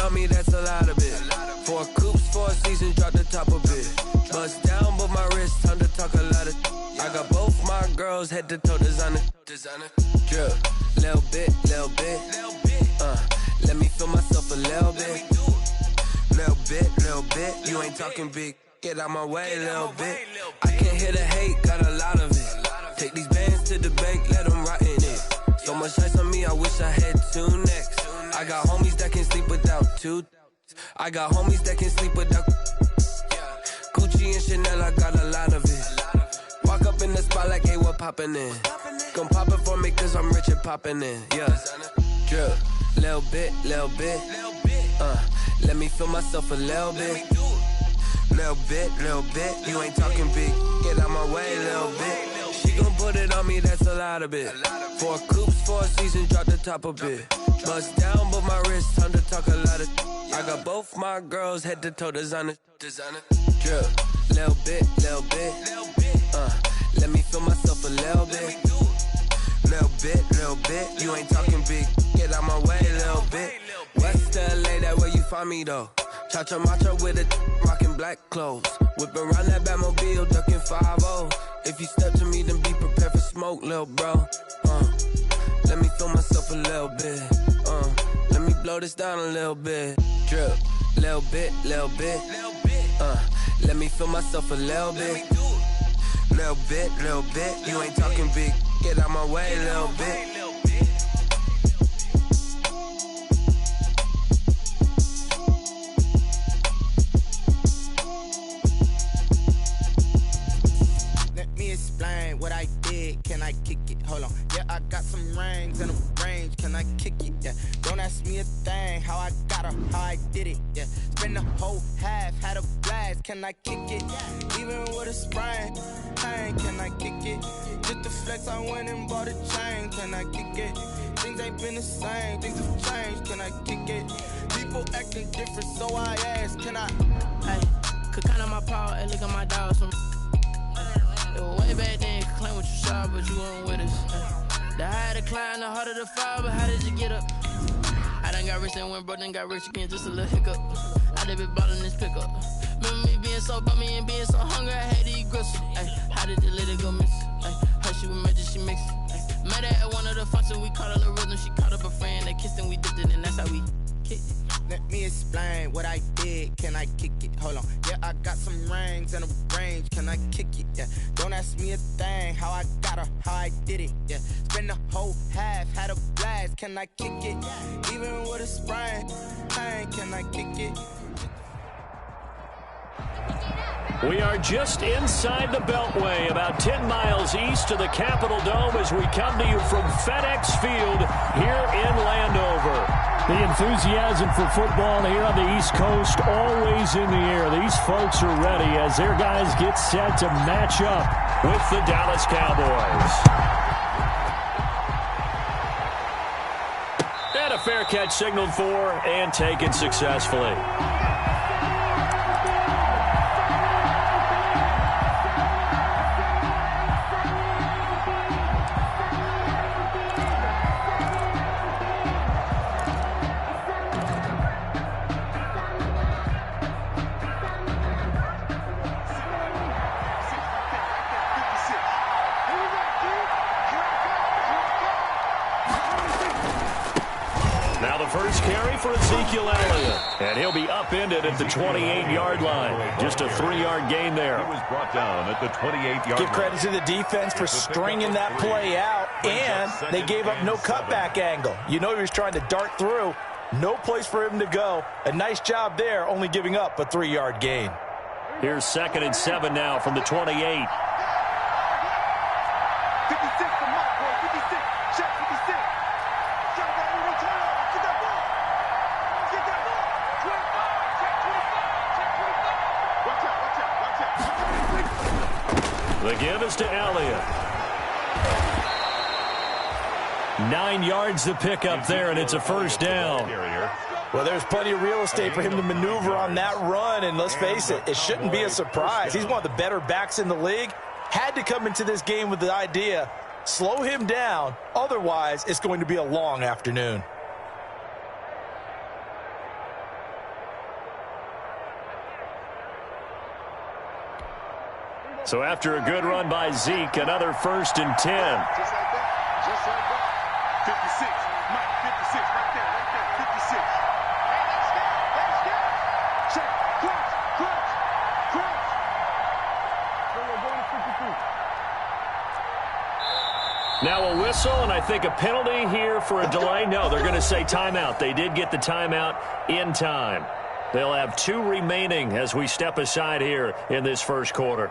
on me, that's a lot of it. 4 coops, 4 seasons, drop the top a bit. Bust down, but my wrist, time to talk a lot of. I got both my girls head to toe designer. Drip, little bit. Let me feel myself a little bit. Little bit. You ain't talking big. Get out my way, little bit. I can't hear the hate, got a lot of it. Take these bands to the bank, let them rot in it. So much ice on me, I wish I had 2 necks. I got homies that can sleep without 2. I got homies that can sleep without Gucci and Chanel, I got a lot of it. Walk up in the spot like, hey, what poppin' in? Gon' pop it for me cause I'm rich and poppin' in. Yeah, drip, little bit. Let me feel myself a little bit. Little bit. You ain't talking big. Get out my way, little bit. She gon' put it on me, that's a lot of it. 4 coops, 4 seasons, drop the top a bit. Bust down, but my wrist, time to talk a lot of. I got both my girls head to toe designer. Drip, little bit. Let me feel myself a little bit. Little bit. You ain't talking big. Get out my way, little bit. West LA, that where you find me though. Cha-cha macha with a rockin' black clothes. Whippin' around that Batmobile, duckin' 5-0. If you step to me, then be prepared for smoke, lil' bro. Let me feel myself a little bit. Let me blow this down a little bit. Drip, little bit. Let me feel myself a little bit. Little bit. You ain't talking big. Get out my way, little bit. Explain what I did, can I kick it? Hold on, yeah, I got some rings and a range, can I kick it? Yeah, don't ask me a thing, how I got her, how I did it, yeah. Spend the whole half, had a blast, can I kick it? Even with a sprain, pain, can I kick it? Just the flex, I went and bought a chain, can I kick it? Things ain't been the same, things have changed, can I kick it? People acting different, so I ask, can I? Hey, could count on my power, and look at my dogs from. Way back then, you could claim what you saw, but you weren't with us. The higher the climb, the harder the fall, but how did you get up? I done got rich and went broke, then got rich again, just a little hiccup. I done been ballin' this pickup. Remember me being so bummy and being so hungry, I had to eat gristle. Ay, how did the lady go miss? How she was magic, she mixed. Met her at one of the functions, we caught her rhythm, she caught up a friend, they kissed and we dipped it, and that's how we kicked it. Let me explain what I did, can I kick it? Hold on, yeah, I got some rings and a range, can I kick it? Yeah, don't ask me a thing, how I got her, how I did it? Yeah, spend the whole half, had a blast, can I kick it? Even with a sprain, pain, can I kick it? We are just inside the Beltway, about 10 miles east of the Capitol Dome as we come to you from FedEx Field here in Landover. The enthusiasm for football here on the East Coast always in the air. These folks are ready as their guys get set to match up with the Dallas Cowboys. And a fair catch signaled for and taken successfully. And he'll be upended at the 28-yard line. Just a 3-yard gain there. He was brought down at the 28-yard line. Give credit to the defense for stringing that play out, and they gave up no cutback angle. You know he was trying to dart through. No place for him to go. A nice job there, only giving up a 3-yard gain. Here's 2nd and 7 now from the 28. The give is to Elliott. 9 yards to pick up there, and it's a first down. Well, there's plenty of real estate for him to maneuver on that run, and let's face it, it shouldn't be a surprise. He's one of the better backs in the league. Had to come into this game with the idea, slow him down, otherwise it's going to be a long afternoon. So after a good run by Zeke, another 1st and 10. Just like that. Just like that. 56. Mike, 56. Right there. Right there. 56. Hey, let's go. Let's go. Check. Crunch. Crunch. Crunch. We're going to 53. Now a whistle, and I think a penalty here for a delay. No, they're going to say timeout. They did get the timeout in time. They'll have 2 remaining as we step aside here in this first quarter.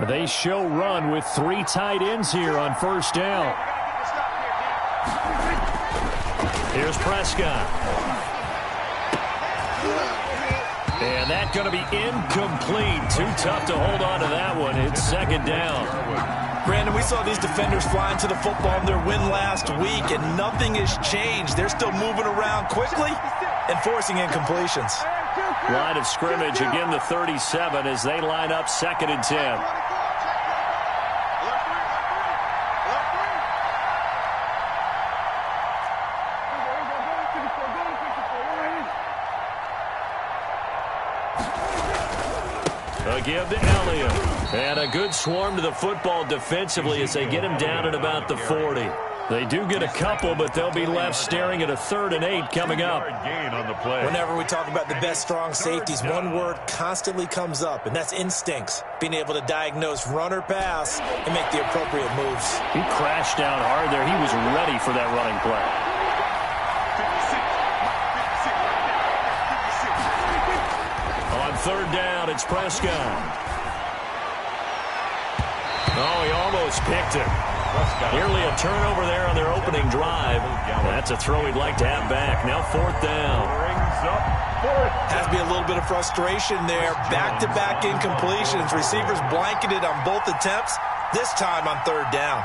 They show run with 3 tight ends here on 1st down. Here's Prescott. And that's going to be incomplete. Too tough to hold on to that one. It's 2nd down. Brandon, we saw these defenders flying to the football in their win last week, and nothing has changed. They're still moving around quickly and forcing incompletions. Line of scrimmage, again the 37 as they line up 2nd and 10. A give to Elliott. And a good swarm to the football defensively as they get him down at about the 40. They do get a couple, but they'll be left staring at a 3rd and 8 coming up. Whenever we talk about the best strong safeties, one word constantly comes up, and that's instincts. Being able to diagnose run or pass and make the appropriate moves. He crashed down hard there. He was ready for that running play. On 3rd down, it's Prescott. Oh, he almost picked it. Nearly a turnover there on their opening drive. That's a throw he'd like to have back. Now 4th down. Has to be a little bit of frustration there. Back-to-back incompletions. Receivers blanketed on both attempts. This time on 3rd down.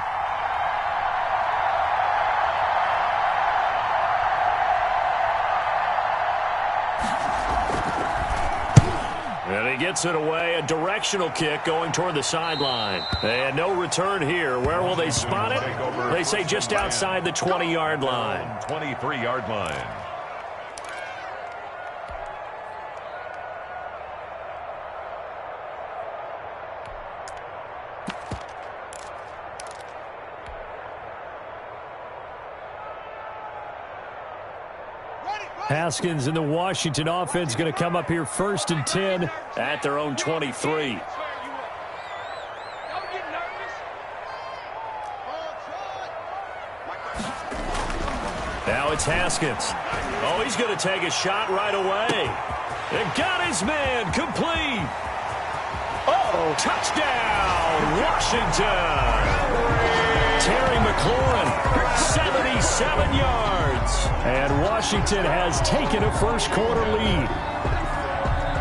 And he gets it away. A directional kick going toward the sideline. And no return here. Where will they spot it? They say just outside the 20-yard line. 23-yard line. Haskins and the Washington offense going to come up here 1st and 10 at their own 23. Now it's Haskins. Oh, he's going to take a shot right away. And got his man complete. Oh, touchdown, Washington. Terry McLaurin, 77 yards. And Washington has taken a first quarter lead.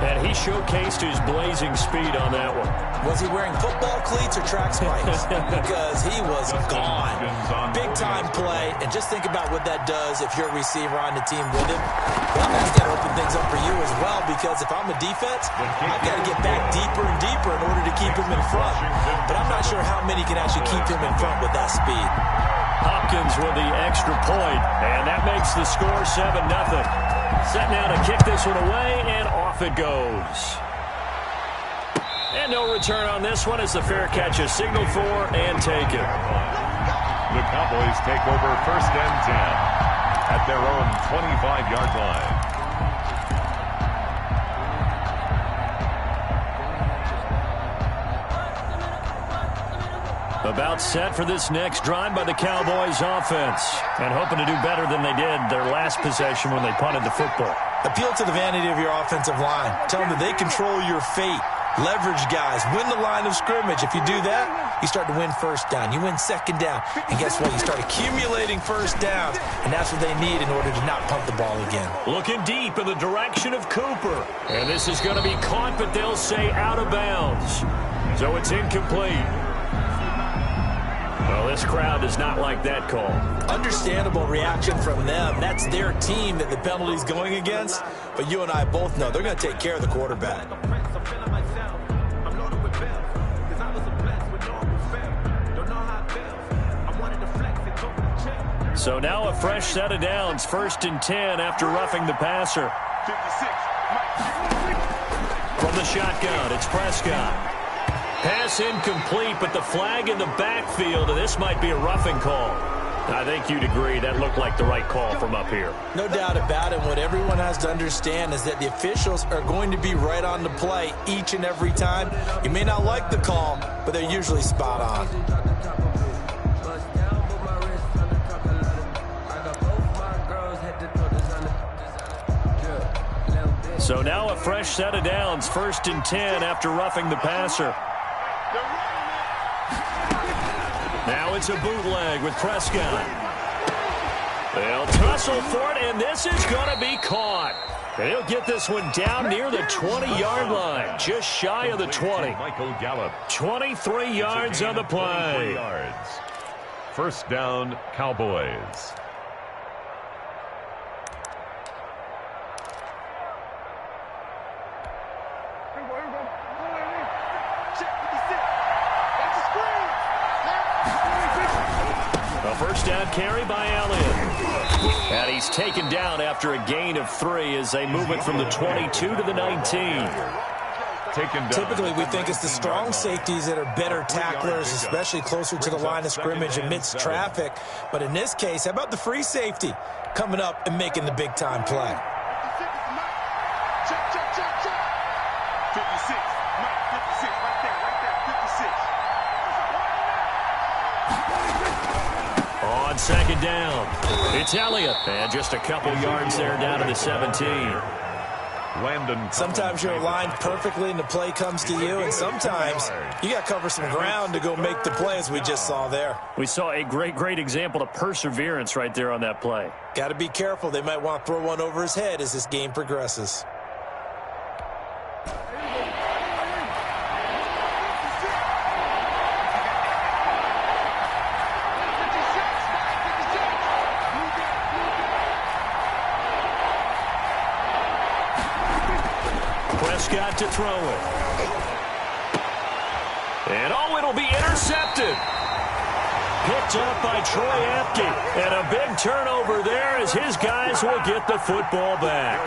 And he showcased his blazing speed on that one. Was he wearing football cleats or track spikes? Because he was gone. Big-time play, and just think about what that does if you're a receiver on the team with him. Well, that's got to open things up for you as well, because if I'm a defense, I've got to get back deeper and deeper in order to keep him in front. But I'm not sure how many can actually keep him in front with that speed. Hopkins with the extra point, and that makes the score 7-0. Set now to kick this one away, and off it goes. And no return on this one as the fair catch is signaled for and taken. The Cowboys take over 1st and 10 at their own 25-yard line. About set for this next drive by the Cowboys offense. And hoping to do better than they did their last possession when they punted the football. Appeal to the vanity of your offensive line. Tell them that they control your fate. Leverage guys. Win the line of scrimmage. If you do that, you start to win 1st down. You win 2nd down. And guess what? You start accumulating 1st downs. And that's what they need in order to not punt the ball again. Looking deep in the direction of Cooper. And this is going to be caught, but they'll say out of bounds. So it's incomplete. Well, this crowd does not like that call. Understandable reaction from them. That's their team that the penalty's going against. But you and I both know they're going to take care of the quarterback. So now a fresh set of downs, 1st and 10 after roughing the passer. 56. From the shotgun, it's Prescott. Pass incomplete, but the flag in the backfield, and this might be a roughing call. I think you'd agree that looked like the right call from up here. No doubt about it. What everyone has to understand is that the officials are going to be right on the play each and every time. You may not like the call, but they're usually spot on. So now a fresh set of downs, 1st and 10 after roughing the passer. Now it's a bootleg with Prescott. They'll tussle for it, and this is going to be caught. They'll get this one down near the 20-yard line, just shy of the 20. Michael Gallup. 23 yards on the play. 1st down, Cowboys. A 1st down carry by Elliott. And he's taken down after a gain of 3 as they move it from the 22 to the 19. Typically, we think it's the strong safeties that are better tacklers, especially closer to the line of scrimmage amidst traffic. But in this case, how about the free safety coming up and making the big-time play? 56. Mike, 56. Right there. 56. On 2nd down, it's Elliott. And just a couple yards there down to the 17. Sometimes you're aligned perfectly and the play comes to you, and sometimes you got to cover some ground to go make the play, as we just saw there. We saw a great example of perseverance right there on that play. Got to be careful. They might want to throw one over his head as this game progresses. Prescott to throw it. And it'll be intercepted. Picked up by Troy Apke. And a big turnover there as his guys will get the football back.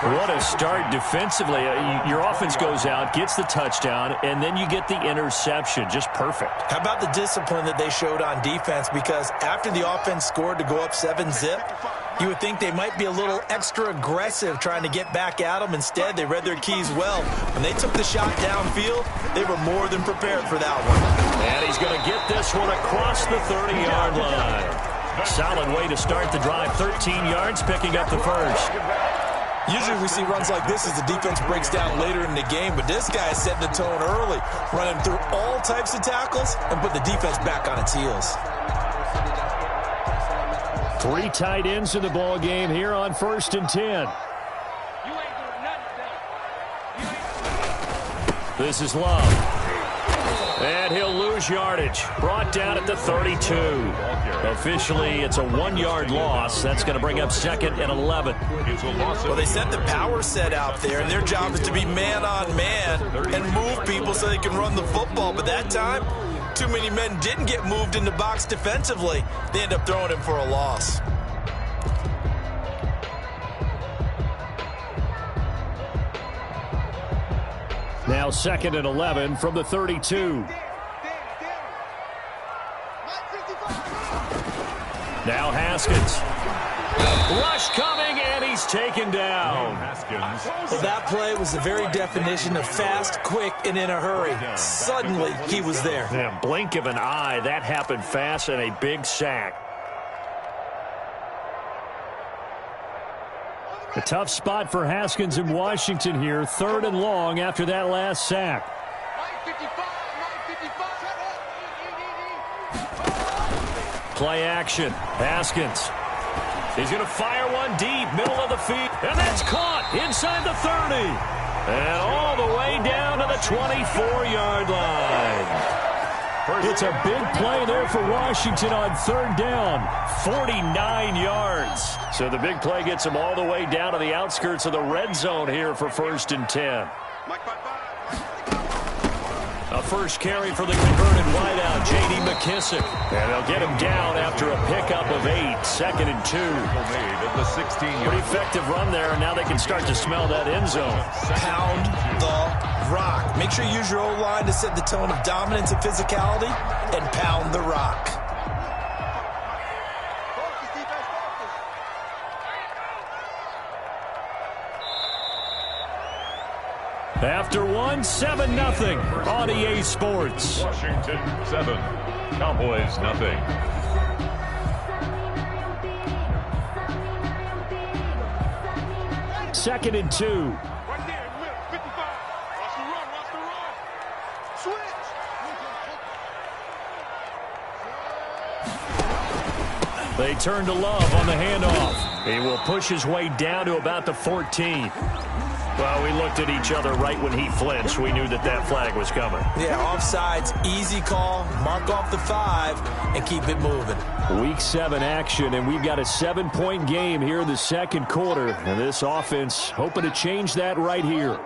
What a start defensively. Your offense goes out, gets the touchdown, and then you get the interception. Just perfect. How about the discipline that they showed on defense? Because after the offense scored to go up 7-zip, you would think they might be a little extra aggressive trying to get back at them. Instead, they read their keys well. When they took the shot downfield, they were more than prepared for that one. And he's going to get this one across the 30-yard line. Solid way to start the drive. 13 yards, picking up the first. Usually we see runs like this as the defense breaks down later in the game, but this guy is setting the tone early, running through all types of tackles and put the defense back on its heels. 3 tight ends in the ball game here on 1st and 10. This is Love. And he'll lose yardage. Brought down at the 32. Officially, it's a 1-yard loss. That's going to bring up 2nd and 11. Well, they sent the power set out there, and their job is to be man-on-man and move people so they can run the football. But that time, too many men didn't get moved in the box defensively. They end up throwing him for a loss. Now 2nd and 11 from the 32. Now Haskins. Rush coming, and he's taken down. Well, that play was the very definition of fast, quick, and in a hurry. Suddenly, he was there. Yeah, blink of an eye, that happened fast, and a big sack. A tough spot for Haskins in Washington here. 3rd and long after that last sack. Play action. Haskins. He's going to fire one deep, middle of the field. And that's caught inside the 30. And all the way down to the 24-yard line. It's a big play there for Washington on 3rd down. 49 yards. So the big play gets him all the way down to the outskirts of the red zone here for 1st and 10. A first carry for the converted wideout, J.D. McKissick. And they'll get him down after a pickup of 8, 2nd and 2. Pretty effective run there, and now they can start to smell that end zone. Pound the rock. Make sure you use your O-line to set the tone of dominance and physicality, and pound the rock. After 1, 7-0 on EA Sports. Washington 7, Cowboys nothing. Second and 2. Right there, 55. Watch the run, watch the run. Switch. They turn to Love on the handoff. He will push his way down to about the 14. Well, we looked at each other right when he flinched. We knew that that flag was coming. Yeah, offsides, easy call. Mark off the 5 and keep it moving. Week 7 action, and we've got a 7-point game here in the second quarter. And this offense hoping to change that right here.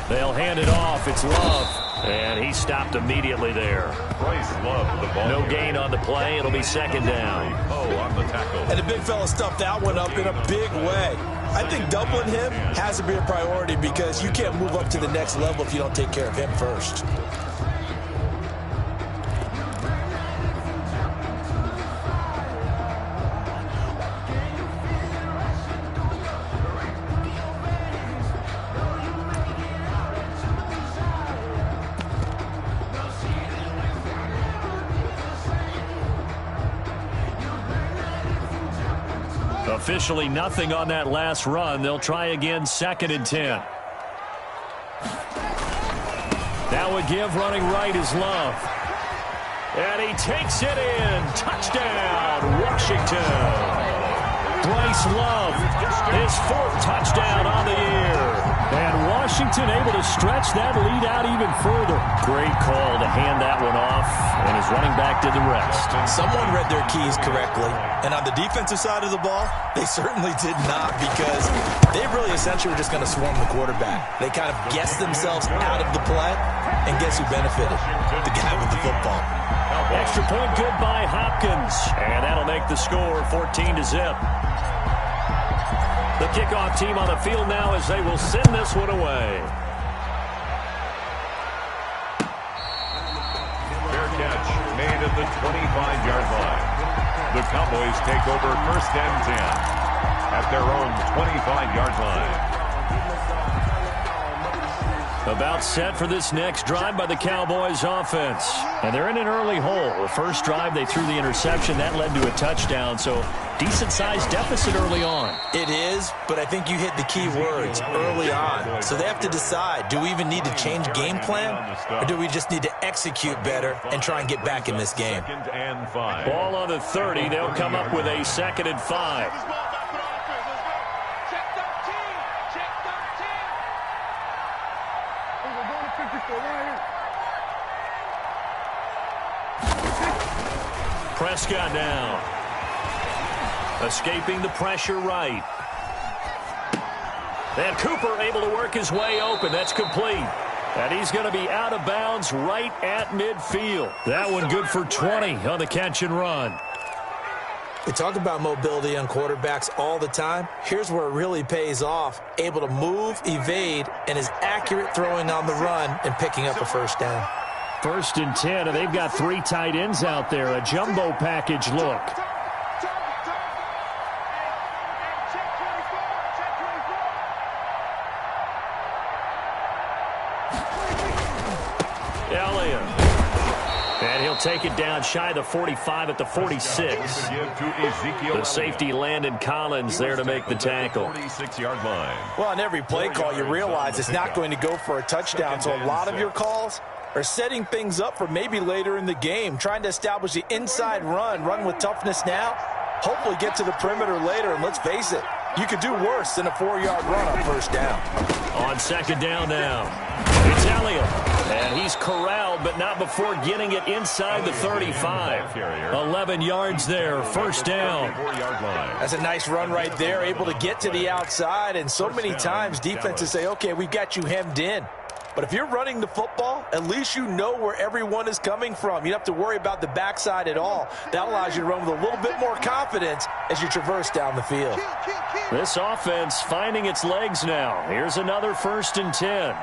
They'll hand it off. It's Love. And he stopped immediately there. Bryce Love, the ball. No gain on the play. It'll be second down. Oh, on the tackle. And the big fella stuffed that one up in a big way. I think doubling him has to be a priority because you can't move up to the next level if you don't take care of him first. Officially nothing on that last run. They'll try again, 2nd and 10. That would give running right is Love. And he takes it in. Touchdown, Washington. Bryce Love, his 4th touchdown on the year. And Washington able to stretch that lead out even further. Great call to hand that one off, and his running back did the rest. Someone read their keys correctly. And on the defensive side of the ball, they certainly did not because they really essentially were just going to swarm the quarterback. They kind of guessed themselves out of the play, and guess who benefited? The guy with the football. Extra point good by Hopkins, and that'll make the score 14-0. The kickoff team on the field now as they will send this one away. Fair catch made at the 25-yard line. The Cowboys take over 1st and 10 at their own 25-yard line. About set for this next drive by the Cowboys offense. And they're in an early hole. The first drive, they threw the interception. That led to a touchdown, so decent-sized deficit early on. It is, but I think you hit the key words early on. So they have to decide, do we even need to change game plan, or do we just need to execute better and try and get back in this game? 2nd and 5. Ball on the 30. They'll come up with a 2nd and 5. Prescott now. Escaping the pressure right. And Cooper able to work his way open. That's complete. And he's going to be out of bounds right at midfield. That one good for 20 on the catch and run. We talk about mobility on quarterbacks all the time. Here's where it really pays off. Able to move, evade, and is accurate throwing on the run and picking up a 1st down. 1st and 10, and they've got 3 tight ends out there. A jumbo package look. Elliott. And he'll take it down shy of the 45 at the 46. The safety Landon Collins there to make the tackle. 46-yard line. Well, on every play call, you realize it's not going to go for a touchdown, so a lot of your calls are setting things up for maybe later in the game, trying to establish the inside run with toughness now, hopefully get to the perimeter later, and let's face it, you could do worse than a 4-yard run on 1st down. On 2nd down now, it's Elliott, and he's corralled, but not before getting it inside the 35. 11 yards there, 1st down. That's a nice run right there, able to get to the outside, and so many times defenses say, okay, we've got you hemmed in. But if you're running the football, at least you know where everyone is coming from. You don't have to worry about the backside at all. That allows you to run with a little bit more confidence as you traverse down the field. This offense finding its legs now. Here's another 1st and 10.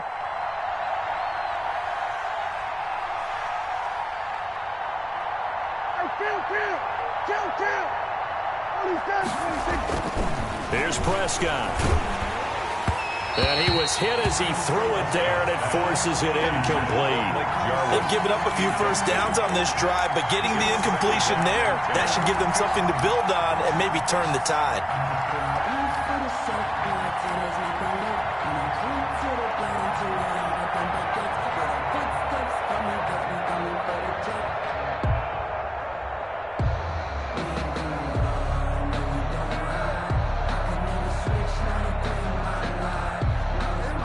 Here's Prescott. And he was hit as he threw it there, and it forces it incomplete. They've given up a few first downs on this drive, but getting the incompletion there, that should give them something to build on and maybe turn the tide.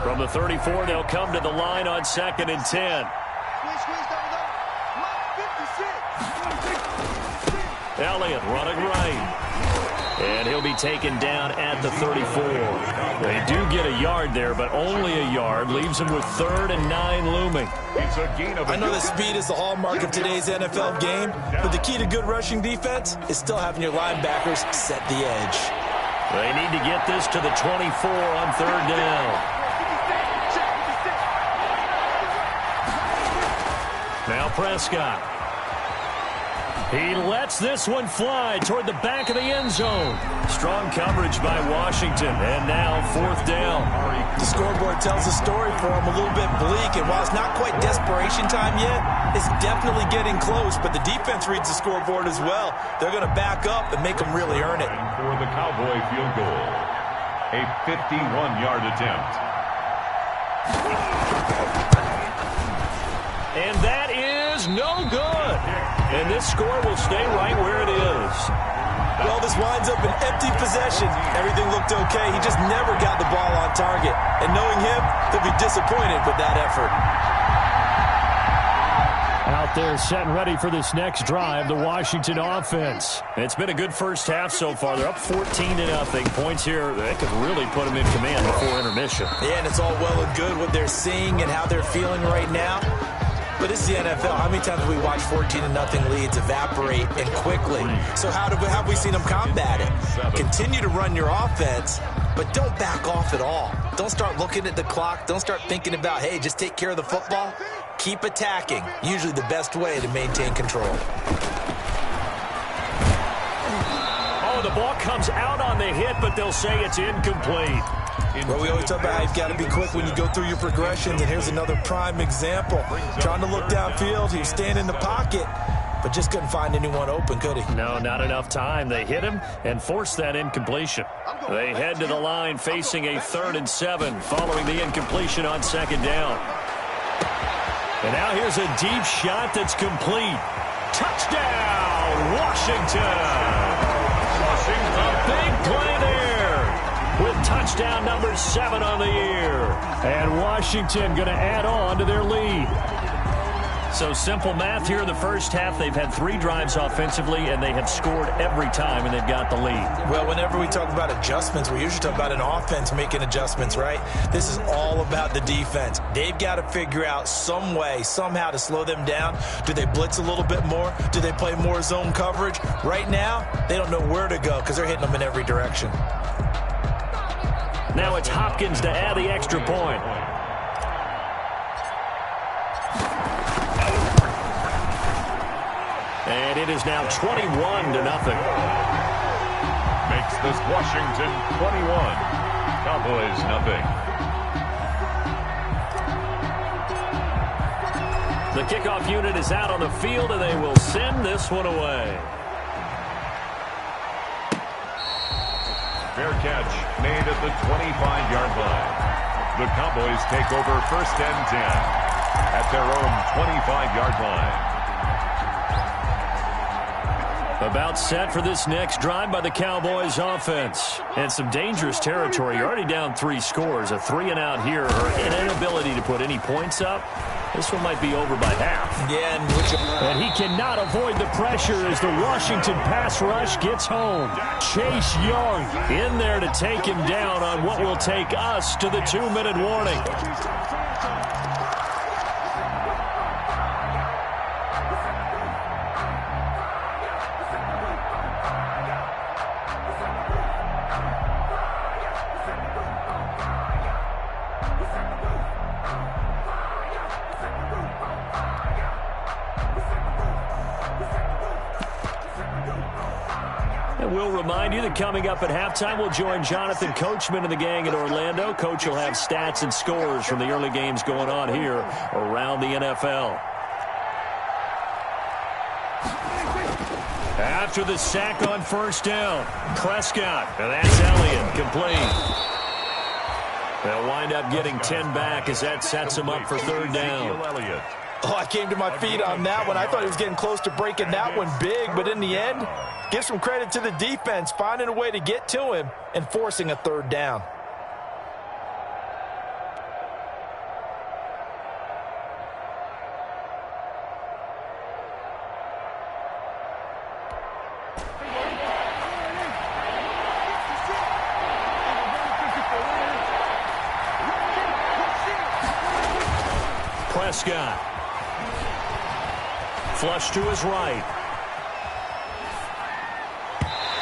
From the 34, they'll come to the line on 2nd and 10. Elliott running right. And he'll be taken down at the 34. They do get a yard there, but only a yard. Leaves them with 3rd and 9 looming. I know that speed is the hallmark of today's NFL game, but the key to good rushing defense is still having your linebackers set the edge. They need to get this to the 24 on 3rd down. Now Prescott. He lets this one fly toward the back of the end zone. Strong coverage by Washington, and now 4th down. The scoreboard tells a story for him, a little bit bleak, and while it's not quite desperation time yet, it's definitely getting close, but the defense reads the scoreboard as well. They're going to back up and make them really earn it. For the Cowboy field goal, a 51-yard attempt. And that is no good. And this score will stay right where it is. Well, this winds up an empty possession. Everything looked okay. He just never got the ball on target. And knowing him, they'll be disappointed with that effort. Out there set and ready for this next drive, the Washington offense. It's been a good first half so far. They're up 14-0. Points here that could really put them in command before intermission. Yeah, and it's all well and good what they're seeing and how they're feeling right now. But this is the NFL. How many times have we watched 14-0 leads evaporate and quickly? So how have we seen them combat it? Continue to run your offense, but don't back off at all. Don't start looking at the clock. Don't start thinking about, hey, just take care of the football. Keep attacking. Usually the best way to maintain control. Oh, the ball comes out on the hit, but they'll say it's incomplete. Well, we always talk about how you've got to be quick when you go through your progressions, and here's another prime example. Trying to look downfield, he was staying in the pocket, but just couldn't find anyone open, could he? No, not enough time. They hit him and forced that incompletion. They head to the line facing a 3rd and 7 following the incompletion on 2nd down. And now here's a deep shot that's complete. Touchdown, Washington! A big play there with touchdown number 7 on the year. And Washington going to add on to their lead. So simple math here in the first half. They've had 3 drives offensively, and they have scored every time, and they've got the lead. Well, whenever we talk about adjustments, we usually talk about an offense making adjustments, right? This is all about the defense. They've got to figure out some way, somehow to slow them down. Do they blitz a little bit more? Do they play more zone coverage? Right now, they don't know where to go because they're hitting them in every direction. Now it's Hopkins to add the extra point. And it is now 21-0. Makes this Washington 21. Cowboys nothing. The kickoff unit is out on the field, and they will send this one away. Fair catch made at the 25-yard line. The Cowboys take over 1st and 10 at their own 25-yard line. About set for this next drive by the Cowboys offense. And some dangerous territory. You're already down 3 scores. A 3-and-out here, or an inability to put any points up. This one might be over by half. Yeah, and he cannot avoid the pressure as the Washington pass rush gets home. Chase Young in there to take him down on what will take us to the 2-minute warning. And we'll remind you that coming up at halftime, we'll join Jonathan Coachman and the gang in Orlando. Coach will have stats and scores from the early games going on here around the NFL. After the sack on first down, Prescott, and that's Elliott, complete. They'll wind up getting 10 back as that sets him up for third down. Oh, I came to my feet on that one. I thought he was getting close to breaking that one big, but in the end, give some credit to the defense, finding a way to get to him and forcing a third down. Prescott. Flush to his right.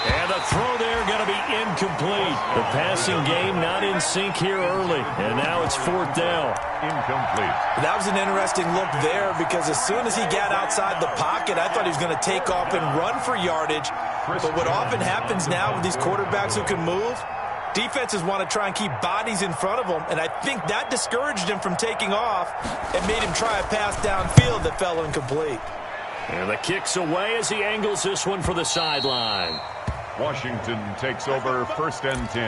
And the throw there going to be incomplete. The passing game not in sync here early. And now it's fourth down. Incomplete. That was an interesting look there because as soon as he got outside the pocket, I thought he was going to take off and run for yardage. But what often happens now with these quarterbacks who can move, defenses want to try and keep bodies in front of them, and I think that discouraged him from taking off and made him try a pass downfield that fell incomplete. And the kick's away as he angles this one for the sideline. Washington takes over 1st and 10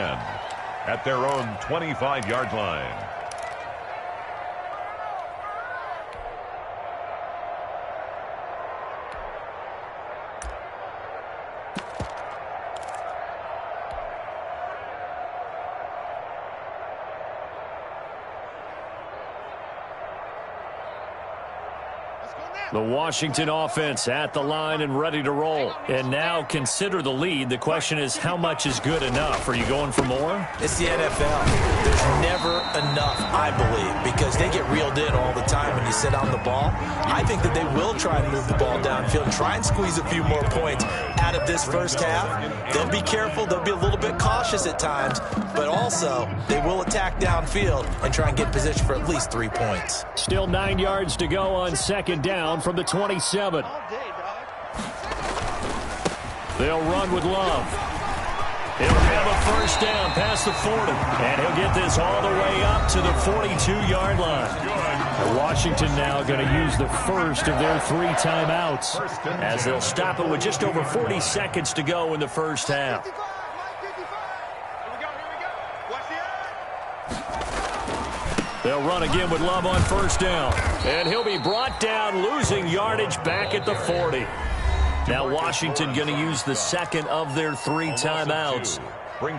at their own 25-yard line. The Washington offense at the line and ready to roll. And now consider the lead. The question is, how much is good enough? Are you going for more? It's the NFL. There's never enough, I believe, because they get reeled in all the time when you sit on the ball. I think that they will try and move the ball downfield and try and squeeze a few more points out of this first half. They'll be careful. They'll be a little bit cautious at times, but also they will attack downfield and try and get position for at least 3 points. Still 9 yards to go on second down from the 27. They'll run with Love. He'll have a first down past the 40. And he'll get this all the way up to the 42-yard line. And Washington now going to use the first of their 3 timeouts as they'll stop it with just over 40 seconds to go in the first half. They'll run again with Love on first down. And he'll be brought down, losing yardage back at the 40. Now Washington going to use the second of their 3 timeouts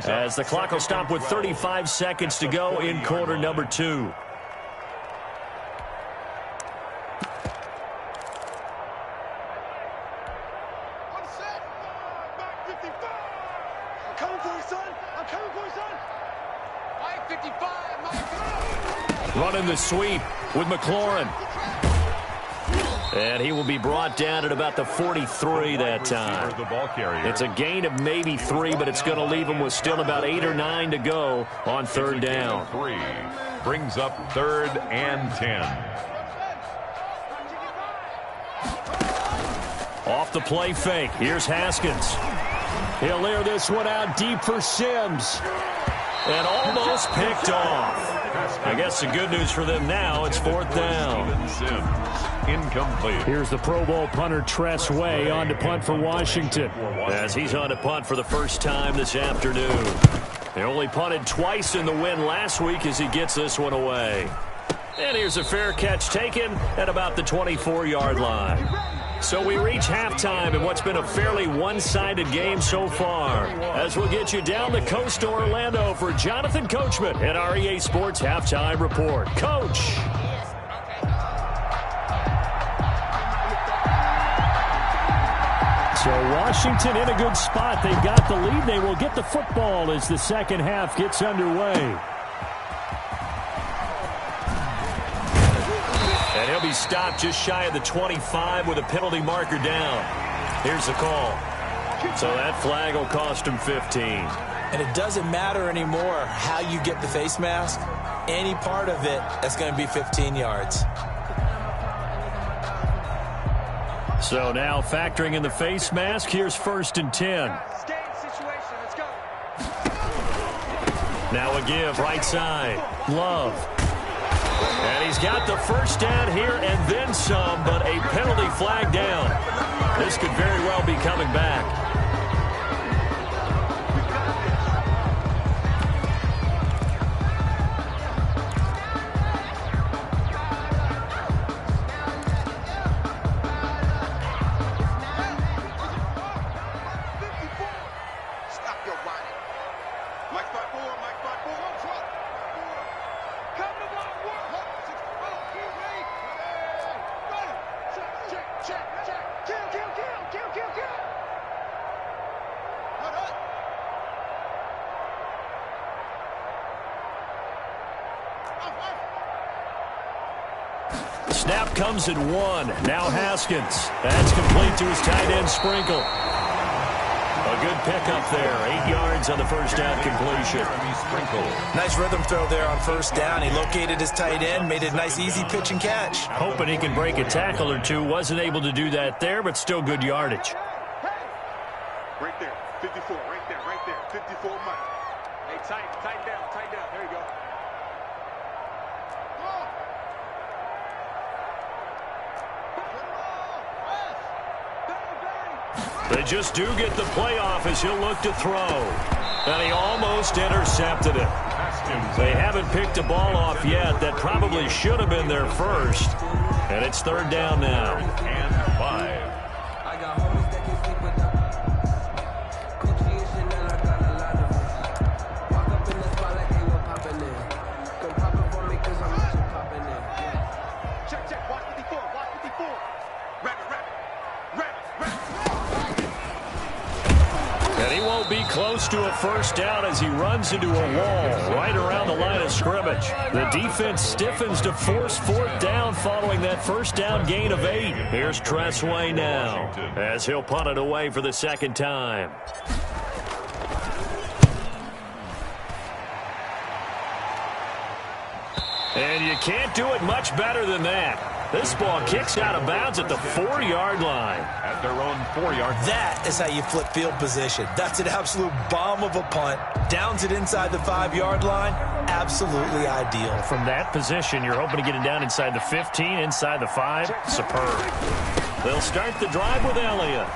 as the clock will stop with 35 seconds to go in quarter number 2. Running the sweep with McLaurin. And he will be brought down at about the 43 that time. It's a gain of maybe 3, but it's going to leave him with still about 8 or 9 to go on third down. 3 brings up 3rd and 10. Off the play fake. Here's Haskins. He'll air this one out deep for Sims. And almost picked off. I guess the good news for them now, it's 4th down. Sims, incomplete. Here's the Pro Bowl punter Tress Way on to punt for Washington. As he's on to punt for the first time this afternoon. They only punted twice in the win last week as he gets this one away. And here's a fair catch taken at about the 24-yard line. So we reach halftime in what's been a fairly one-sided game so far. As we'll get you down the coast to Orlando for Jonathan Coachman at our EA Sports Halftime Report. Coach. So Washington in a good spot. They've got the lead. They will get the football as the second half gets underway. And he'll be stopped just shy of the 25 with a penalty marker down. Here's the call. So that flag will cost him 15. And it doesn't matter anymore how you get the face mask. Any part of it, that's going to be 15 yards. So now factoring in the face mask, here's 1st and 10. Now a give right side. Love. And he's got the first down here and then some, but a penalty flag down. This could very well be coming back. Snap comes at 1. Now Haskins. That's complete to his tight end, Sprinkle. A good pickup there. 8 yards on the first down completion. Nice rhythm throw there on first down. He located his tight end, made a nice easy pitch and catch. Hoping he can break a tackle or two. Wasn't able to do that there, but still good yardage. Right there, 54, right there, 54 Mike. Hey, tighten down, there you go. They just do get the playoff as he'll look to throw. And he almost intercepted it. They haven't picked a ball off yet. That probably should have been their first. And it's third down now. And 5. Be close to a first down as he runs into a wall right around the line of scrimmage. The defense stiffens to force fourth down following that first down gain of 8. Here's Tressway now as he'll punt it away for the second time. And you can't do it much better than that. This ball kicks out of bounds at the 4-yard line. At their own 4-yard. That is how you flip field position. That's an absolute bomb of a punt. Downs it inside the 5-yard line. Absolutely ideal. From that position, you're hoping to get it down inside the 15, inside the 5. Superb. They'll start the drive with Elliott.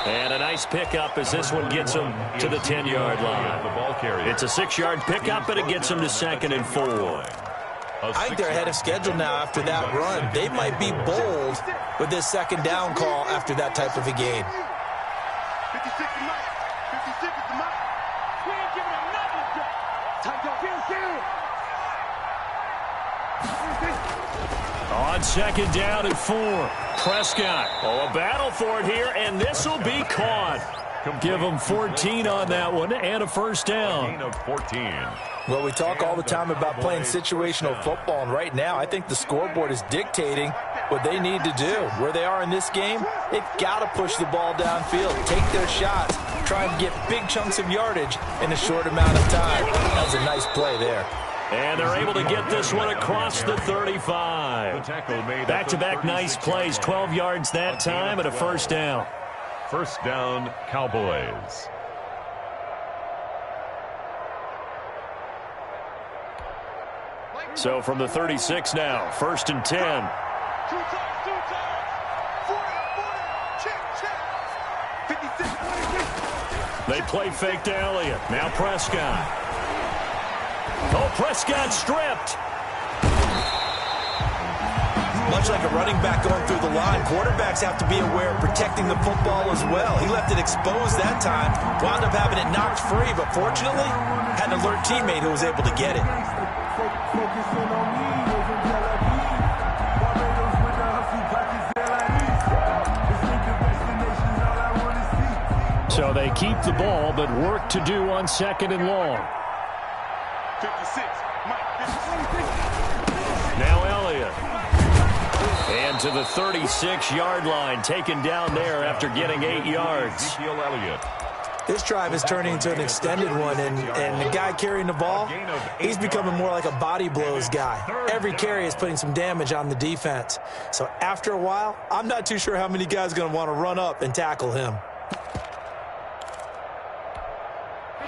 And a nice pickup as this one gets him to the 10-yard line. It's a 6-yard pickup, and it gets him to 2nd and 4. I think they're ahead of schedule now after that run. They might be bold with this second down call after that type of a game. 56 is Mike. 56 is the Mike. We ain't giving him nothing. Tight down. On second down and 4. Prescott. Oh, a battle for it here, and this will be caught. Give him 14 on that one and a first down. Gain of 14. Well, we talk all the time about playing situational football, and right now I think the scoreboard is dictating what they need to do. Where they are in this game, they've got to push the ball downfield, take their shots, try and get big chunks of yardage in a short amount of time. That was a nice play there. And they're able to get this one across the 35. Back-to-back nice plays, 12 yards that time and a first down. First down, Cowboys. So from the 36 now, 1st and 10. 2 times. 40. Check. 56. They play fake to Elliott. Now Prescott. Oh, Prescott stripped. Much like a running back going through the line, quarterbacks have to be aware of protecting the football as well. He left it exposed that time, wound up having it knocked free, but fortunately, had an alert teammate who was able to get it. So they keep the ball, but work to do on 2nd and long. 56. Mike, 56. Now Elliott. And to the 36-yard line, taken down there after getting 8 yards. Elliott. This drive is turning into an extended one, and the guy carrying the ball, he's becoming more like a body blows guy. Every carry is putting some damage on the defense. So after a while, I'm not too sure how many guys are going to want to run up and tackle him.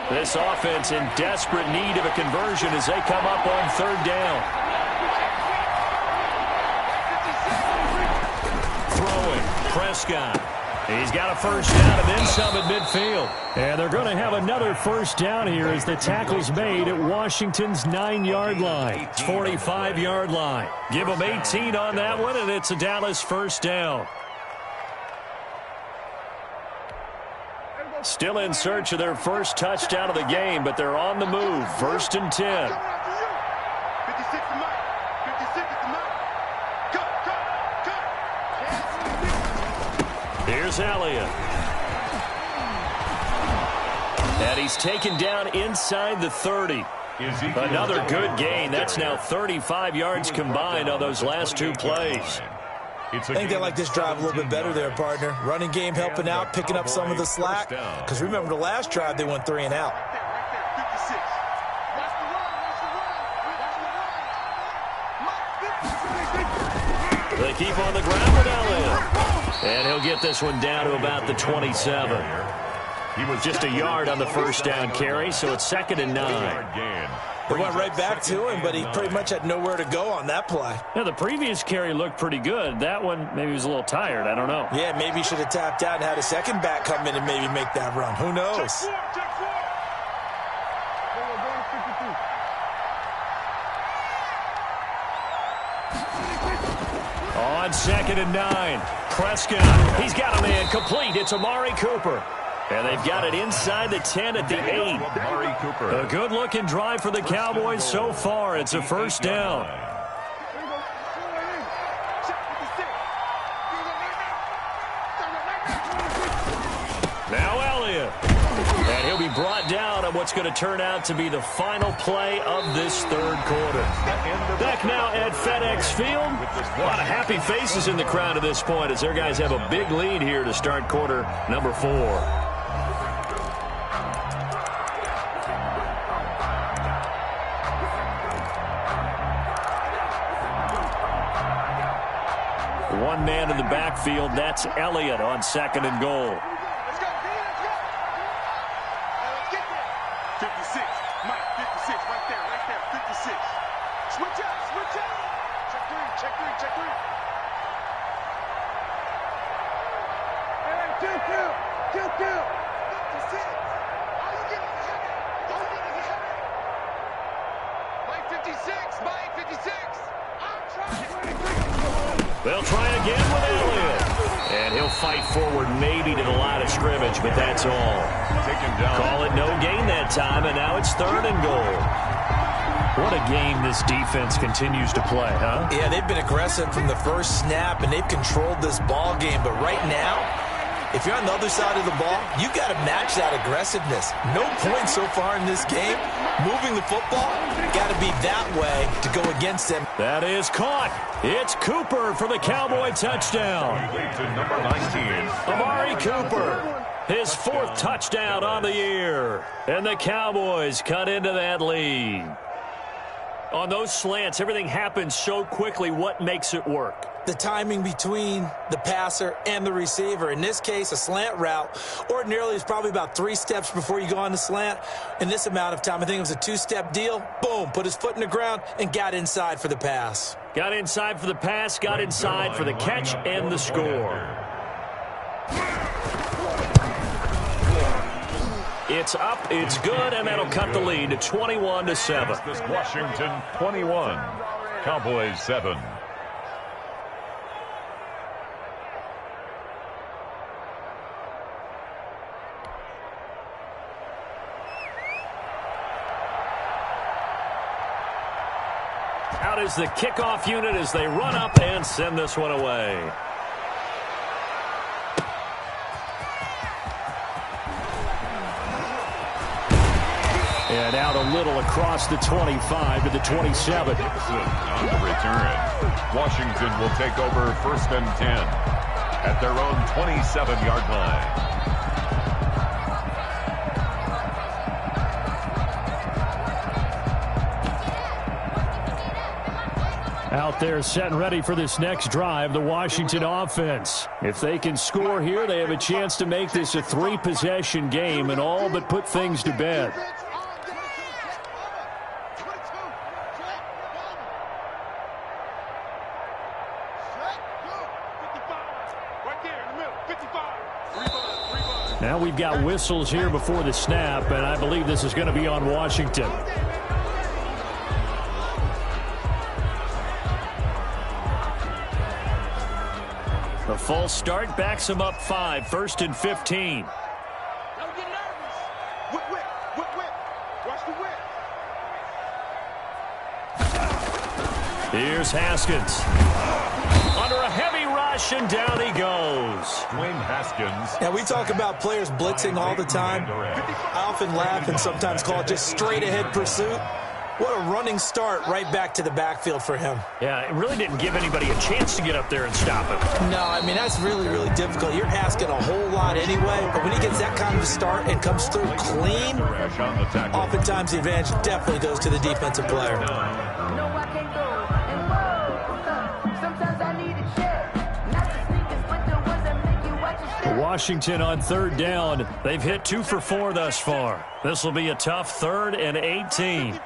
This offense in desperate need of a conversion as they come up on third down. Throwing, Prescott. He's got a first down and then some at midfield. And they're going to have another first down here as the tackle's made at Washington's 9-yard line. 45-yard line. Give them 18 on that one, and it's a Dallas first down. Still in search of their first touchdown of the game, but they're on the move. 1st and 10. 56 to Mike. 56 to Mike. Cut. Here's Elliott. And he's taken down inside the 30. Another good gain. That's now 35 yards combined on those last two plays. I think they like this drive a little bit better there, partner. Running game helping out, picking up some of the slack. Because remember, the last drive, they went 3 and out. They keep on the ground with Elliott. And he'll get this one down to about the 27. He was just a yard on the first down carry, so it's 2nd and 9. They went right back to him, but he pretty much had nowhere to go on that play. Yeah, the previous carry looked pretty good. That one, maybe he was a little tired. I don't know. Yeah, maybe he should have tapped out and had a second back come in and maybe make that run. Who knows? On 2nd and 9, Prescott. He's got a man complete. It's Amari Cooper. And they've got it inside the 10 at the 8. A good-looking drive for the Cowboys so far. It's a first down. Now Elliott. And he'll be brought down on what's going to turn out to be the final play of this third quarter. Back now at FedEx Field. A lot of happy faces in the crowd at this point as their guys have a big lead here to start quarter number 4. One man in the backfield, that's Elliott on 2nd and goal. Let's go, let's go. Let's get there. 56, Mike, 56, right there, 56. Switch up, switch up. Check three. Hey, 2-2. 56. All you get is a Mike, 56, Mike, 56. I'm trying. They'll try again with Elliott. And he'll fight forward maybe to the line of scrimmage, but that's all. Call it no gain that time, and now it's 3rd and goal. What a game this defense continues to play, huh? Yeah, they've been aggressive from the first snap, and they've controlled this ball game. But right now, if you're on the other side of the ball, you got to match that aggressiveness. No points so far in this game. Moving the football, got to be that way to go against them. That is caught. It's Cooper for the Cowboy touchdown. Number 19. Amari Cooper, his 4th touchdown on the year. And the Cowboys cut into that lead. On those slants, everything happens so quickly. What makes it work? The timing between the passer and the receiver. In this case, a slant route ordinarily is probably about 3 steps before you go on the slant. In this amount of time, I think it was a 2-step deal. Boom, put his foot in the ground and got inside for the pass. Got inside for the pass, got inside for the catch and the score. It's up, it's good, and that'll cut the lead to 21-7. Washington 21, Cowboys 7. Out is the kickoff unit as they run up and send this one away. And out a little across the 25 to the 27. On the return, Washington will take over 1st and 10 at their own 27-yard line. Out there set and ready for this next drive, the Washington offense. If they can score here, they have a chance to make this a 3-possession game and all but put things to bed. Now we've got whistles here before the snap, and I believe this is going to be on Washington. The false start backs him up 5, 1st and 15. Don't get nervous. Whip, whip, whip, whip. Watch the whip. Here's Haskins. Under a heavy rush, and down he goes. Dwayne Haskins. Now, we talk about players blitzing all the time. I often laugh and sometimes call it just straight-ahead pursuit. What a running start right back to the backfield for him. Yeah, it really didn't give anybody a chance to get up there and stop him. No, I mean, that's really, really difficult. You're asking a whole lot anyway, but when he gets that kind of a start and comes through clean, oftentimes the advantage definitely goes to the defensive player. Washington on 3rd down. They've hit 2 for 4 thus far. This will be a tough 3rd and 18.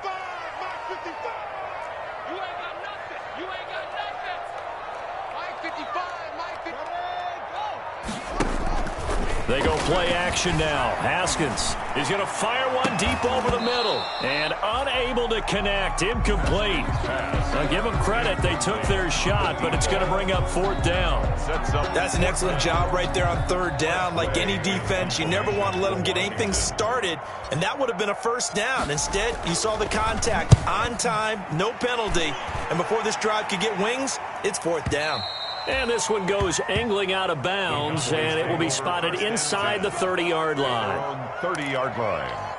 They go play action now. Haskins is going to fire one deep over the middle and unable to connect. Incomplete. Now give them credit. They took their shot, but it's going to bring up 4th down. That's an excellent job right there on 3rd down. Like any defense, you never want to let them get anything started, and that would have been a 1st down. Instead, you saw the contact on time, no penalty, and before this drive could get wings, it's 4th down. And this one goes angling out of bounds, and it will be spotted inside the 30-yard line. 30-yard line.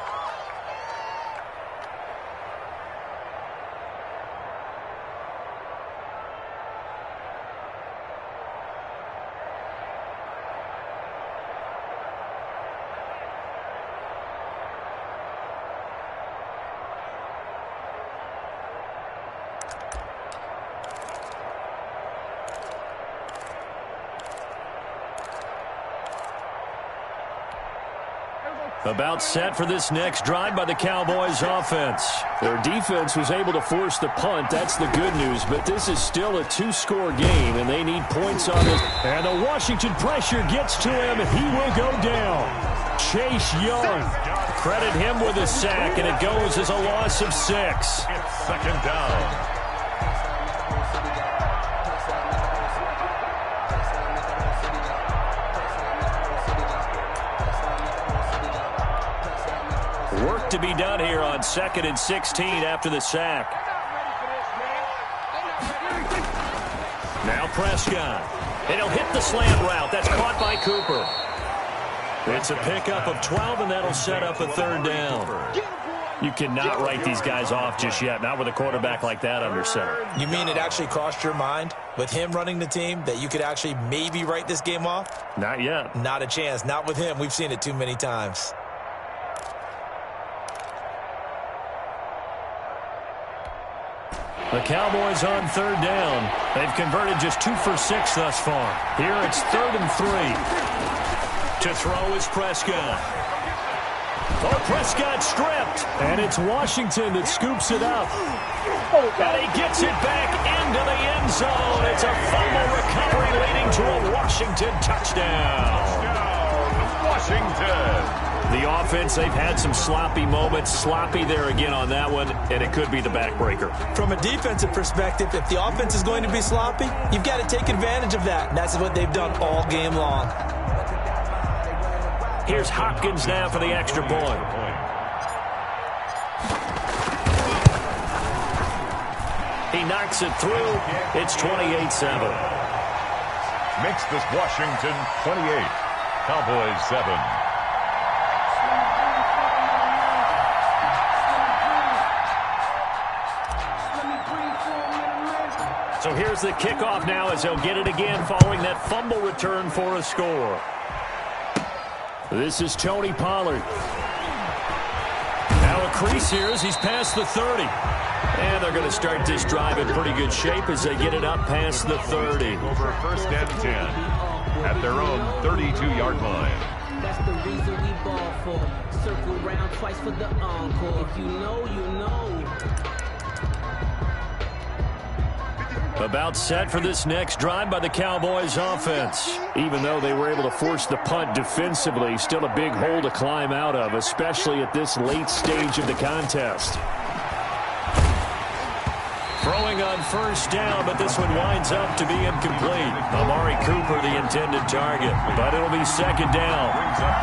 About set for this next drive by the Cowboys offense. Their defense was able to force the punt. That's the good news, but this is still a 2-score game, and they need points on this. And the Washington pressure gets to him. He will go down. Chase Young. Credit him with a sack, and it goes as a loss of 6. It's 2nd down. Work to be done here on 2nd and 16 after the sack. Now Prescott. And he'll hit the slant route. That's caught by Cooper. It's a pickup of 12, and that'll set up a 3rd down. You cannot write these guys off just yet, not with a quarterback like that under center. You mean it actually crossed your mind with him running the team that you could actually maybe write this game off? Not yet. Not a chance. Not with him. We've seen it too many times. The Cowboys on 3rd down. They've converted just 2 for 6 thus far. Here it's 3rd and 3. To throw is Prescott. Oh, Prescott stripped. And it's Washington that scoops it up. And he gets it back into the end zone. It's a fumble recovery leading to a Washington touchdown. Washington. The offense, they've had some sloppy moments. Sloppy there again on that one, and it could be the backbreaker. From a defensive perspective, if the offense is going to be sloppy, you've got to take advantage of that, and that's what they've done all game long. Here's Hopkins now for the extra point. He knocks it through. It's 28-7. Makes this Washington 28. Cowboys 7. So here's the kickoff now as they'll get it again following that fumble return for a score. This is Tony Pollard. Now a crease here as he's past the 30. And they're going to start this drive in pretty good shape as they get it up past the 30. Over first and 10 at their own 32-yard line. That's the reason we ball for. Circle round twice for the encore. If you know, you know. About set for this next drive by the Cowboys offense. Even though they were able to force the punt defensively, still a big hole to climb out of, especially at this late stage of the contest. Throwing on first down, but this one winds up to be incomplete. Amari Cooper, the intended target, but it'll be second down.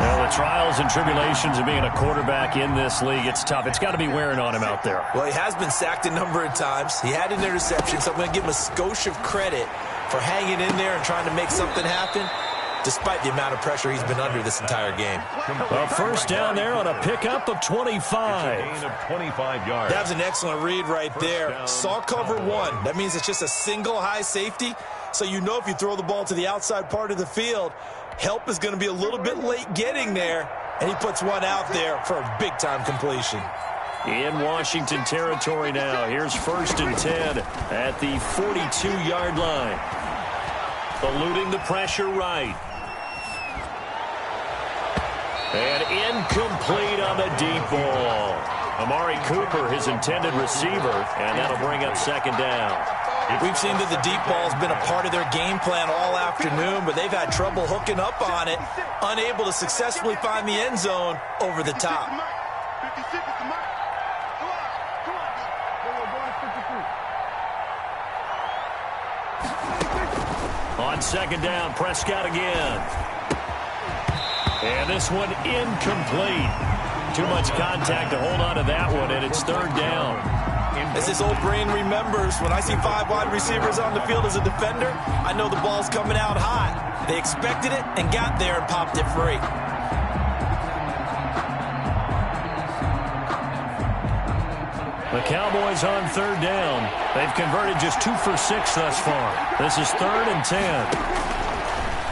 Well, the trials and tribulations of being a quarterback in this league, it's tough. It's got to be wearing on him out there. Well, he has been sacked a number of times. He had an interception, so I'm going to give him a skosh of credit for hanging in there and trying to make something happen, despite the amount of pressure he's been under this entire game. A first down there on a pickup of 25. Gain of 25 yards. That was an excellent read right there. Saw cover one. That means it's just a single high safety. So you know if you throw the ball to the outside part of the field, help is going to be a little bit late getting there. And he puts one out there for a big-time completion. In Washington territory now. Here's first and 10 at the 42-yard line. Eluding the pressure right. And incomplete on the deep ball. Amari Cooper, his intended receiver, and that'll bring up second down. We've seen that the deep ball's been a part of their game plan all afternoon, but they've had trouble hooking up on it, unable to successfully find the end zone over the top. 56 is the mark. Come on. On second down, Prescott again. And this one incomplete. Too much contact to hold on to that one, and it's third down. As this old brain remembers, when I see 5 wide receivers on the field as a defender, I know the ball's coming out hot. They expected it and got there and popped it free. The Cowboys on third down. They've converted just 2 for 6 thus far. This is third and 10.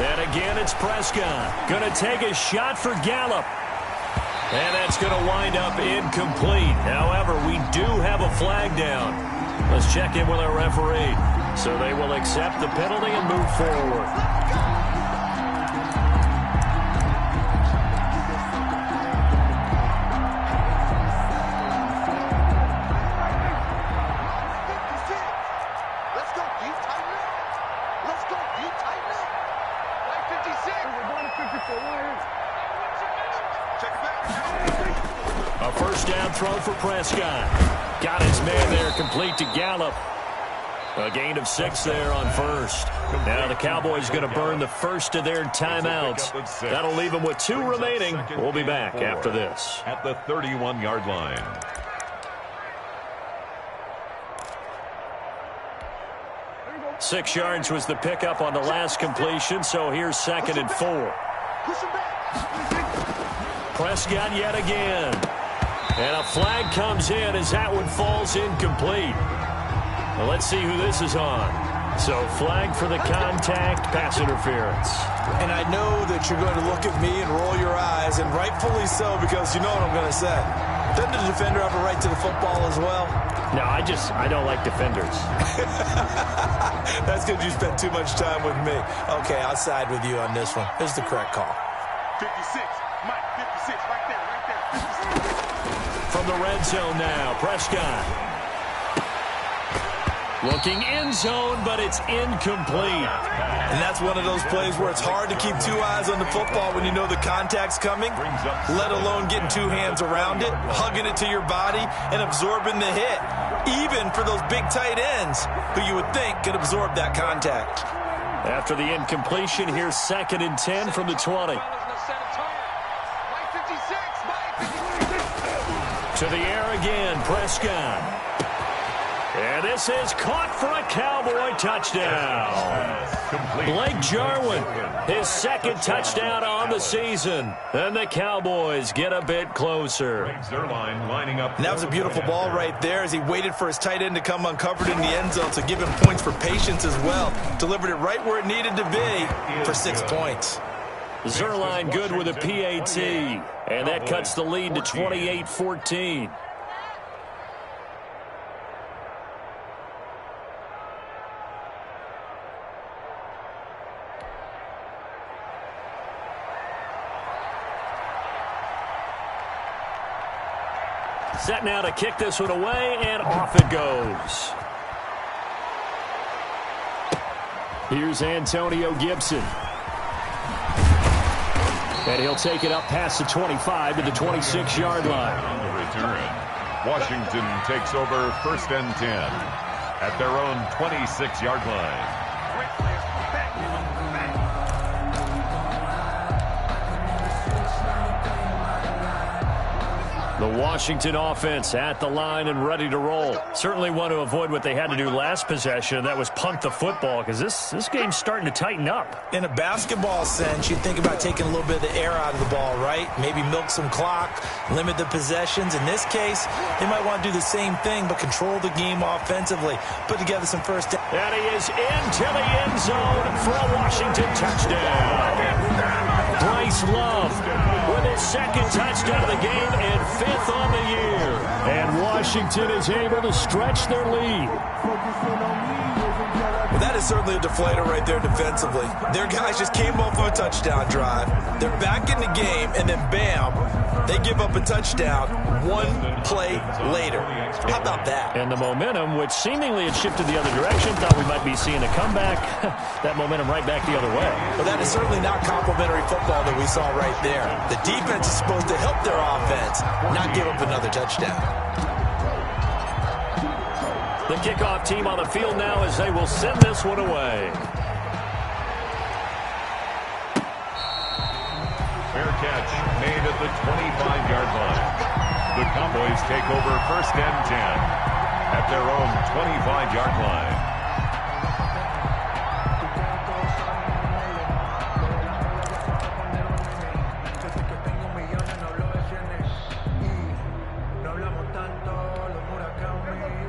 And again, it's Prescott. Going to take a shot for Gallup. And that's going to wind up incomplete. However, we do have a flag down. Let's check in with our referee. So they will accept the penalty and move forward. A first down throw for Prescott. Got his man there, complete to Gallup. A gain of 6 there on first. Now the Cowboys going to burn the first of their timeouts. That'll leave them with 2 remaining. We'll be back after this. At the 31-yard line. Six yards was the pickup on the last completion, so here's second and 4. Prescott yet again. And a flag comes in as that one falls incomplete. Well, let's see who this is on. So flag for the contact, pass interference. And I know that you're going to look at me and roll your eyes, and rightfully so, because you know what I'm going to say. Doesn't the defender have a right to the football as well? No, I don't like defenders. That's because you spent too much time with me. Okay, I'll side with you on this one. This is the correct call. 56, Mike, 56, right there, 56. From the red zone now, Prescott. Looking end zone, but it's incomplete. And that's one of those plays where it's hard to keep 2 eyes on the football when you know the contact's coming, let alone getting 2 hands around it, hugging it to your body, and absorbing the hit, even for those big tight ends who you would think could absorb that contact. After the incompletion, here's second and 10 from the 20. To the air again, Prescott. And this is caught for a Cowboy touchdown. Blake Jarwin, his second touchdown on the season. And the Cowboys get a bit closer. And that was a beautiful ball right there as he waited for his tight end to come uncovered in the end zone to give him points for patience as well. Delivered it right where it needed to be for 6 points. Zerline good with a PAT. And that cuts the lead to 28-14. Set now to kick this one away, and off it goes. Here's Antonio Gibson. And he'll take it up past the 25 to the 26-yard line. On the return, Washington takes over 1st and 10 at their own 26-yard line. The Washington offense at the line and ready to roll. Certainly want to avoid what they had to do last possession. That was punt the football, because this game's starting to tighten up. In a basketball sense, you think about taking a little bit of the air out of the ball, right? Maybe milk some clock, limit the possessions. In this case, they might want to do the same thing, but control the game offensively. Put together some first down. And he is into the end zone for a Washington touchdown. Bryce Love with his 2nd touchdown of the game and 5th on the year. And Washington is able to stretch their lead. Well, that is certainly a deflator right there defensively. Their guys just came off of a touchdown drive. They're back in the game, and then bam, they give up a touchdown 1 play later. How about that? And the momentum, which seemingly had shifted the other direction, thought we might be seeing a comeback. That momentum right back the other way. Well, that is certainly not complimentary football that we saw right there. The defense is supposed to help their offense, not give up another touchdown. The kickoff team on the field now as they will send this one away. Fair catch made at the 25-yard line. The Cowboys take over 1st and 10 at their own 25-yard line.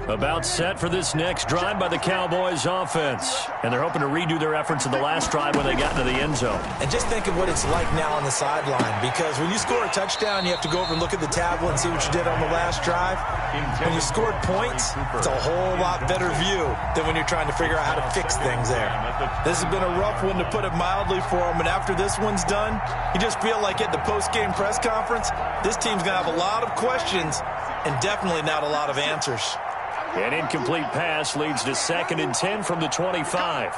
About set for this next drive by the Cowboys offense. And they're hoping to redo their efforts in the last drive when they got into the end zone. And just think of what it's like now on the sideline, because when you score a touchdown, you have to go over and look at the tablet and see what you did on the last drive. When you scored points, it's a whole lot better view than when you're trying to figure out how to fix things there. This has been a rough one, to put it mildly, for them. And after this one's done, you just feel like at the post-game press conference, this team's going to have a lot of questions and definitely not a lot of answers. An incomplete pass leads to 2nd and 10 from the 25.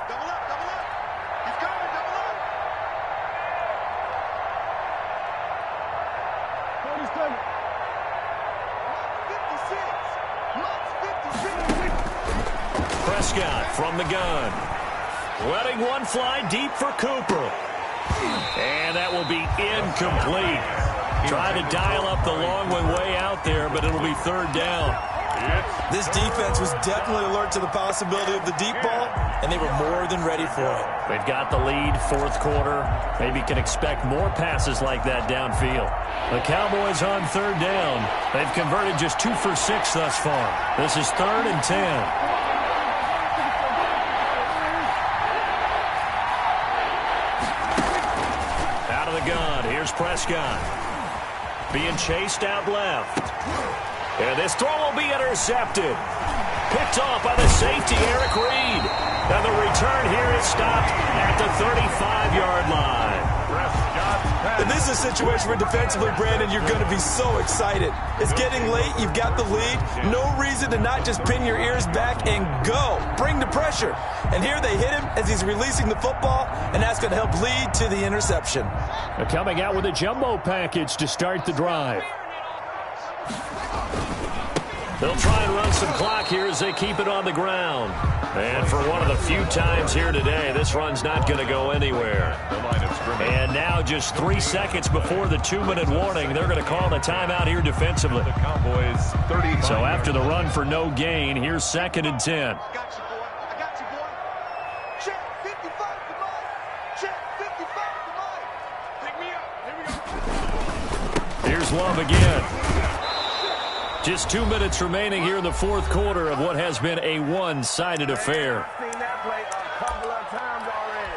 Prescott from the gun. Letting one fly deep for Cooper. And that will be incomplete. Trying to dial up the long one way out there, but it'll be 3rd down. This defense was definitely alert to the possibility of the deep ball, and they were more than ready for it. They've got the lead, 4th quarter. Maybe can expect more passes like that downfield. The Cowboys on 3rd down. They've converted just 2 for 6 thus far. This is 3rd and 10. Out of the gun, here's Prescott. Being chased out left. And this throw will be intercepted. Picked off by the safety, Eric Reed. And the return here is stopped at the 35-yard line. And this is a situation where defensively, Brandon, you're going to be so excited. It's getting late. You've got the lead. No reason to not just pin your ears back and go. Bring the pressure. And here they hit him as he's releasing the football, and that's going to help lead to the interception. They're coming out with a jumbo package to start the drive. They'll try and run some clock here as they keep it on the ground. And for one of the few times here today, this run's not going to go anywhere. And now just 3 seconds before the 2-minute warning, they're going to call the timeout here defensively. The Cowboys 35. So after the run for no gain, here's 2nd and 10. I got you, boy. I got you, boy. Check 55 to mine. Check 55 to mine. Pick me up. Here we go. Here's Love again. Just 2 minutes remaining here in the 4th quarter of what has been a one-sided affair. I've seen that play a couple of times already.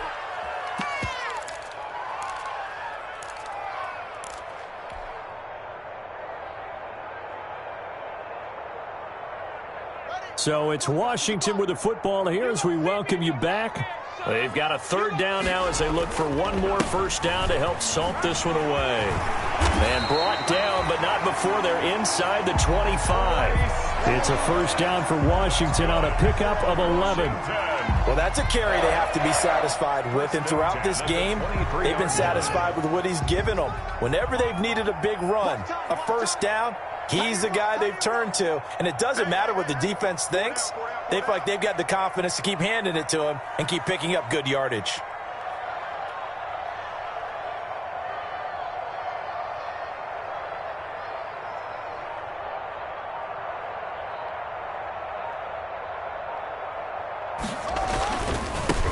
So it's Washington with the football here as we welcome you back They've got a third down now as they look for one more first down to help salt this one away. And brought down, but not before they're inside the 25. It's a first down for Washington on a pickup of 11. Well, that's a carry they have to be satisfied with, and throughout this game, they've been satisfied with what he's given them. Whenever they've needed a big run, a first down, he's the guy they've turned to, and it doesn't matter what the defense thinks. They feel like they've got the confidence to keep handing it to him and keep picking up good yardage.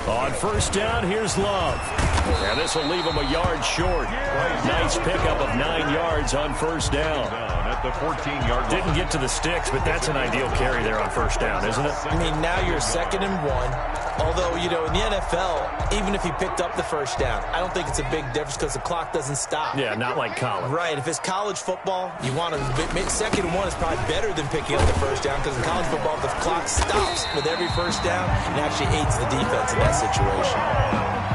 On first down, here's Love. And this will leave him a yard short. Nice pickup of 9 yards on first down. At the 14-yard line. Didn't get to the sticks, but that's an ideal carry there on first down, isn't it? I mean, now you're 2nd and 1. Although, you know, in the NFL, even if he picked up the first down, I don't think it's a big difference because the clock doesn't stop. Yeah, not like college. Right. If it's college football, you want to 2nd and 1 is probably better than picking up the first down because in college football, the clock stops with every first down and actually aids the defense in that situation.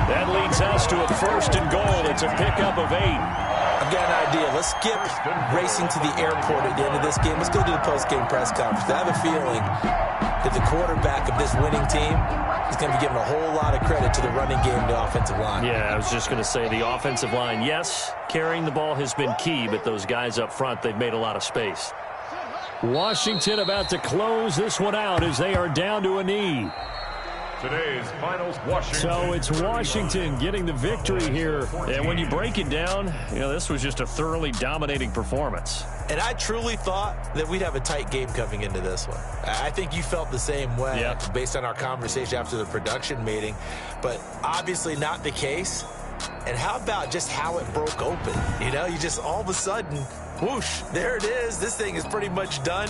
That leads us to a first and goal. It's a pickup of 8. I've got an idea. Let's skip racing to the airport at the end of this game. Let's go to the post-game press conference. I have a feeling that the quarterback of this winning team is going to be given a whole lot of credit to the running game and the offensive line. Yeah, I was just going to say the offensive line, yes, carrying the ball has been key, but those guys up front, they've made a lot of space. Washington about to close this one out as they are down to a knee. Today's finals, Washington. So it's Washington getting the victory here. And when you break it down, you know, this was just a thoroughly dominating performance. And I truly thought that we'd have a tight game coming into this one. I think you felt the same way based on our conversation after the production meeting, but obviously not the case. And how about just how it broke open? You know, you just all of a sudden, whoosh, there it is. This thing is pretty much done.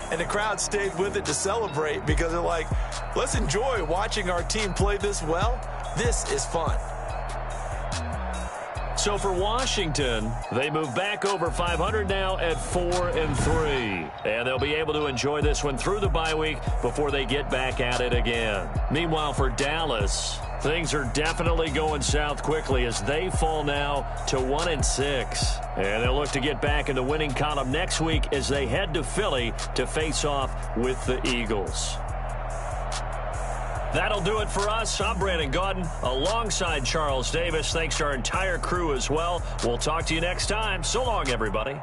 And the crowd stayed with it to celebrate because they're like, let's enjoy watching our team play this well. This is fun. So for Washington, they move back over 500 now at 4-3. And they'll be able to enjoy this one through the bye week before they get back at it again. Meanwhile, for Dallas, things are definitely going south quickly as they fall now to 1-6. And they'll look to get back in the winning column next week as they head to Philly to face off with the Eagles. That'll do it for us. I'm Brandon Gaudin alongside Charles Davis. Thanks to our entire crew as well. We'll talk to you next time. So long, everybody.